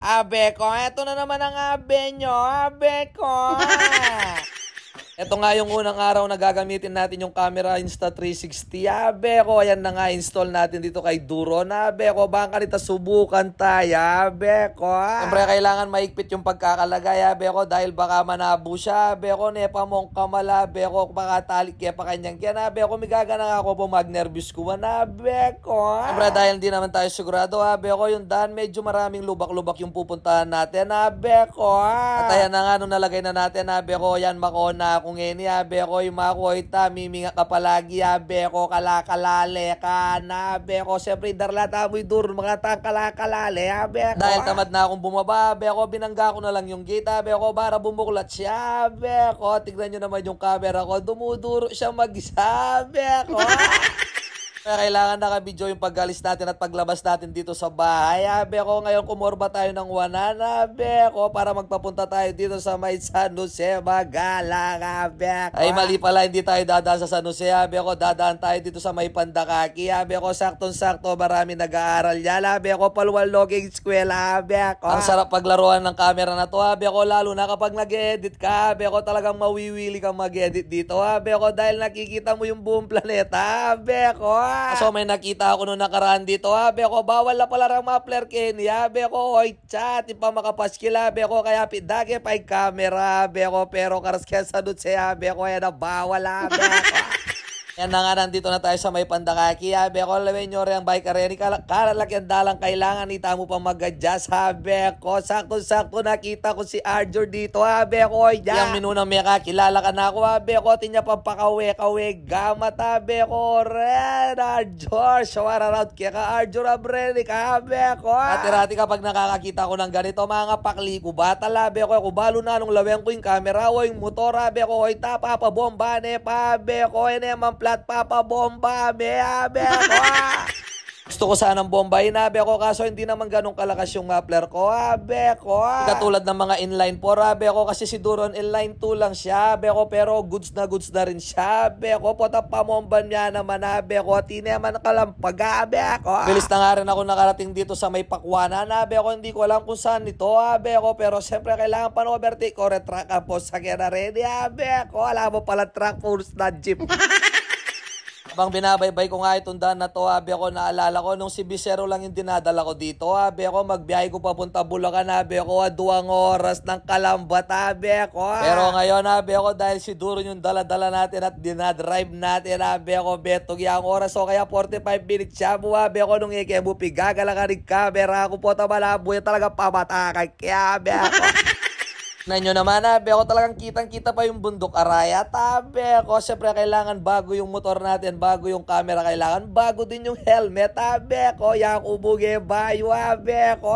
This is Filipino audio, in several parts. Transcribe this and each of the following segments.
Abe ko, eto na naman ang abe nyo, abe ko. Ito nga yung unang araw na gagamitin natin yung camera Insta360. Abe ko, ayan na nga, install natin dito kay Duro. Abe ko, baka nita subukan tayo. Abe ko. Siyempre, kailangan maigpit yung pagkakalagay. Abe ko, dahil baka manabo siya. Abe ko, nepa mong kamala. Abe ko, baka talik kaya pa kanyang kyan. Abe ko, migaga na ako po mag-nervous ko. Abe ko. Siyempre, dahil hindi naman tayo sigurado. Abe ko, yung daan, medyo maraming lubak-lubak yung pupuntahan natin. Abe ko. At ayan na nga, nung nalagay na natin. Abe ko, yan, makona ako ngayon, abe ko, yung mga kuwaita, miminga ka palagi, abe ko, kalakalale ka na, abe ko, siyempre, darlata mo'y dur, mga kalakalale, abe ko. Dahil tamad na akong bumaba, abe ko, binangga ko na lang yung gate, abe ko, para bumuklat siya, abe ko, tignan nyo naman yung camera ko, dumuduro siya mag-isa, abe ko. Kaya kailangan nakabidyo yung pag-alis natin at paglabas natin dito sa bahay. Abe ko, ngayon kumorba tayo ng 1, abe ko, para magpapunta tayo dito sa may San Jose, Magalang, abe ko. Ay, mali pala, hindi tayo dadaan sa San Jose, abe ko, dadaan tayo dito sa may Pandakaki, abe ko, saktong-sakto, marami nag-aaral yan, abe ko, paluwaloging eskwela, abe ko. Ang sarap paglaruan ng camera na to, abe ko, lalo na kapag nag-edit ka, abe ko, talagang mawiwili kang mag-edit dito, abe ko, dahil nakikita mo yung buong planeta, abe ko. So may nakita ako nung nakaraan dito, abe ko, bawal na pala rin mga player Kenny, abe ko, oy chat, ipa makapaskil, abe ko, kaya pidage pa yung camera, abe ko, pero karas kaya sa dutse, abe ko, yan na bawal, abe ko. Yan na nga, nandito na tayo sa may Pandakaki, abe ko, lawin nyo rin ang bike arena, kalalakyan dalang kailangan, ita mo pa mag-adjust, abe ko, sakto-sakto nakita ko si Arjor dito, abe ko, yung minunang meka, kilala ka na ako, abe ko, tinya pa pakawe-kawe, gamat, abe ko, red, Arjor, shawara round kaya ka, Arjor, abreli ka, abe ko. Atirati kapag nakakakita ko ng ganito, mga pakli ko, batal, abe ko, kubalo na nung lawin ko yung camera, o yung motor, abe ko, oy, tapa pa bomba, ne, pa, abe ko, man plat papabomba, abe ko. Gusto ko sanang bombahin, abe ko, kaso hindi naman ganun kalakas yung muffler ko, abe ko. Katulad ng mga inline 4, abe ko, kasi si Duron inline 2 lang siya, abe ko, pero goods na rin siya, abe ko, pota pamomban niya naman, abe ko, tinaman kalampag, abe ko. Bilis na nga rin ako nakarating dito sa may Pakwanan, abe ko, hindi ko alam kung saan ito, abe ko, pero siyempre kailangan pa overtake ko, retrack ang post sa kaya na ready, abe ko, alam mo pala track force na jeep. Habang binabaybay ko nga itong daan na to, abe ko, naalala ko, nung si Bisero lang yung dinadala ko dito, abe ko, magbiyahe ko papunta Bulacan, abe ko, 2 oras ng Kalambat, abe ko. Pero ngayon, abe ko, dahil si Duro yung dala-dala natin at dinadrive natin, abe ko, betog yung oras, so kaya 45 minutes siya mo, abe ko, nung ikebupi, gagala ka rin camera, ako po tamalabo, yung talaga pamatakan, kaya abe ko. Na nyo naman, abe ko, talagang kitang-kita pa yung bundok araya, abe ko, syempre kailangan bago yung motor natin, bago yung camera, kailangan bago din yung helmet, abe ko, yang ubuge bayo, abe ko.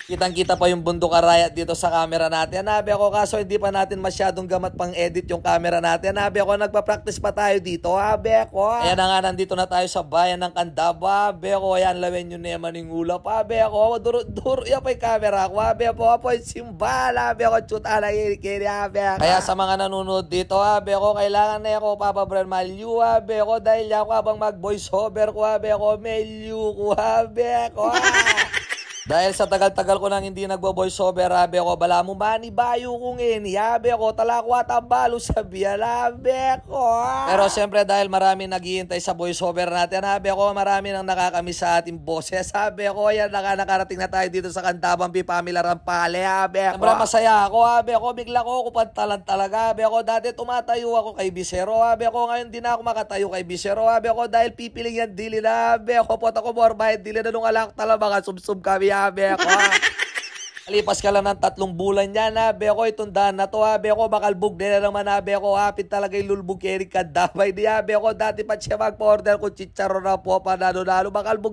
Kitang-kita pa yung bundok araya dito sa camera natin, abe ko, kaso hindi pa natin masyadong gamat pang edit yung camera natin, abe ko, nagpa-practice pa tayo dito, abe ko. Ayan na nga, nandito na tayo sa bayan ng Candaba, abe ko, ayan, lawin yun naman yung ulap, abe ko, dur yan pa yung camera ko, abe ko, apo yung simbal, abe ko, chuta na kiri, abe ko. Kaya sa mga nanonood dito, abe ko, kailangan na ako, Papa Bren Malyu, abe ko, dahil ako habang mag-voice over ko, abe ko, Melyu ko, abe ko. Dahil sa tagal-tagal ko nang hindi nagbo-voice over, abe ko, bala mo mani bayo kong ini, abe ko, talakwa tabalo sa biyan, abe ko. Pero siyempre dahil marami naghihintay sa voice over natin, abe ko, marami nang nakakamiss sa ating boses, abe ko, yan, nakarating na tayo dito sa Candabang Pamila Rampale, abe ko. Siyempre masaya ako, abe ko, bigla ko kupantalan talaga, abe ko, dati tumatayo ako kay Bisero, abe ko, ngayon di na ako makatayo kay Bisero, abe ko, dahil pipiling yan dili na, abe ko, pot ako morbahid dili na nung alak tala mga sub-sub kami, abe ko. Alipas ka lang ng 3 bulan yan, abe ko, itong daan na to, abe ko, makalbog na naman, abe ko, hapit talaga yung lulbog keri kadabay di, abe ko, dati pa siya mag-order ko chicharo na po, panalo-nalo, makalbog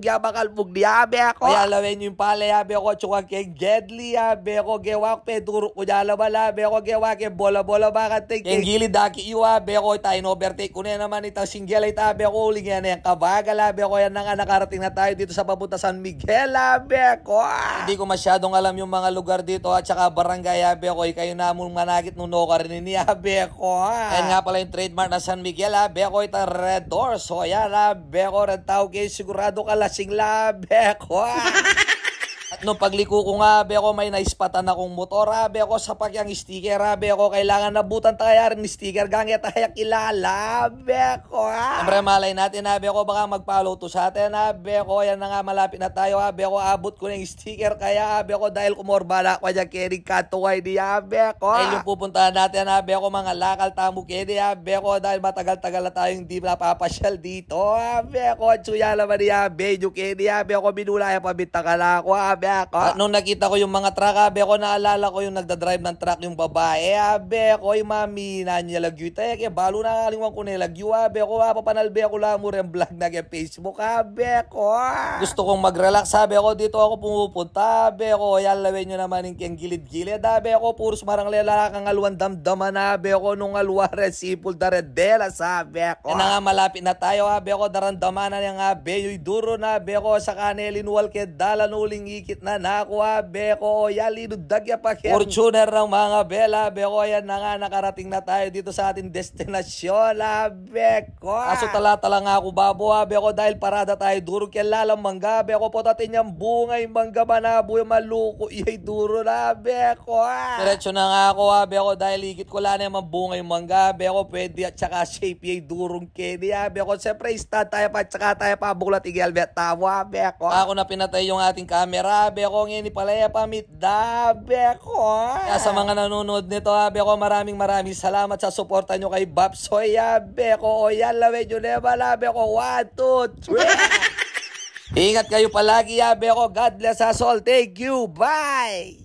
di, abe ko. Kaya lawin yung pala, abe ko, tsuwag kay Gedli, abe ko, gewak peduro ko dyan naman, abe ko, gewak kay bola-bola, bakating kay gilid daki iyo, abe ko, tayo overtake ko na naman itang single, abe ko, uling yan yung kabagal, abe ko, yan na nga, nakarating na tayo dito sa papunta San Miguel, abe ko. Hindi ko masyadong alam yung mga lugar dito at saka barangay, abe ko, kayo na mong managit nung nokarin ni, abe ko. Ayan nga pala yung trademark na San Miguel, abe ko, ito red door, so ayan, abe ko, red tao kayo, sigurado ka lasing, abe ko. At Nung pagliko ko nga, abe ko, may naispatan akong motor, abe ko, sa pakyang sticker, abe ko, kailangan nabutan tayo rin sticker, gangya tayo kilala, abe ko, Siyempre, malay natin, abe ko, baka mag-follow to sa atin, abe ko, yan na nga, malapit na tayo, abe ko, abot ko na yung sticker, kaya, abe ko, dahil kumorbala ko dyan, Kenny Katuway di, abe ko. Dahil yung pupuntahan natin, abe ko, mga lakal tamo, Kenny, abe ko, dahil matagal-tagal na tayong hindi napapasyal dito, abe ko, tsuya naman ni abe, yung Kenny, abe ko, binulaya pa bitakala ko, abe ko. At nung nakita ko yung mga truck, abe ko, naalala ko yung nagdadrive ng truck yung babae, abe ko, yung mami na niya lagyo tayo, kaya balo na kalingwan ko nilagyo, abe ko, papanalbe ako lang mo rin vlog na kaya Facebook, abe ko. Gusto kong mag-relax, abe ko, dito ako pumupunta, abe ko, yalawin nyo naman yung keng gilid-gilid, abe ko, puros marang lalakang alwan damdaman, abe ko, nung alware, sipul daredela, sabi ko. Yan na nga, malapit na tayo, abe ko, darandaman na yung abe, yung duro na, abe ko, sa kanelin walked, dala nuling ikit na nako, abe ko, yalinudag ya pa kaya. Fortuner ng mga bela, abe ko, yan na nga, nakarating na tayo dito sa ating destinasyon, abe ko. Aso tala-tala nga ako, babo, abe ko, dahil parada tayo, duro kaya lalang mangga, abe ko, potatin yung bungay, mangga manabo, yung maluko, iyay duro na, abe ko. Diretso na nga ako, abe ko, dahil ikit ko lang yung bungay, mangga, abe ko, pwede at saka shape, iyay durong Kenny, abe ko, siyempre, stand tayo pa, at saka tayo pa, buklat, igalbet, tamo, abe ko. Ako na pinatay yung ating camera, abe ko, ngayon palaya pamit, abe ko. Kaya sa mga nanonood nito, abe ko, maraming salamat sa suporta nyo kay Babsoy, abe ko, o yan, lawin nyo naman, abe ko, 1, 2, 3. Ingat kayo palagi, abe ko, God bless us all, thank you, bye!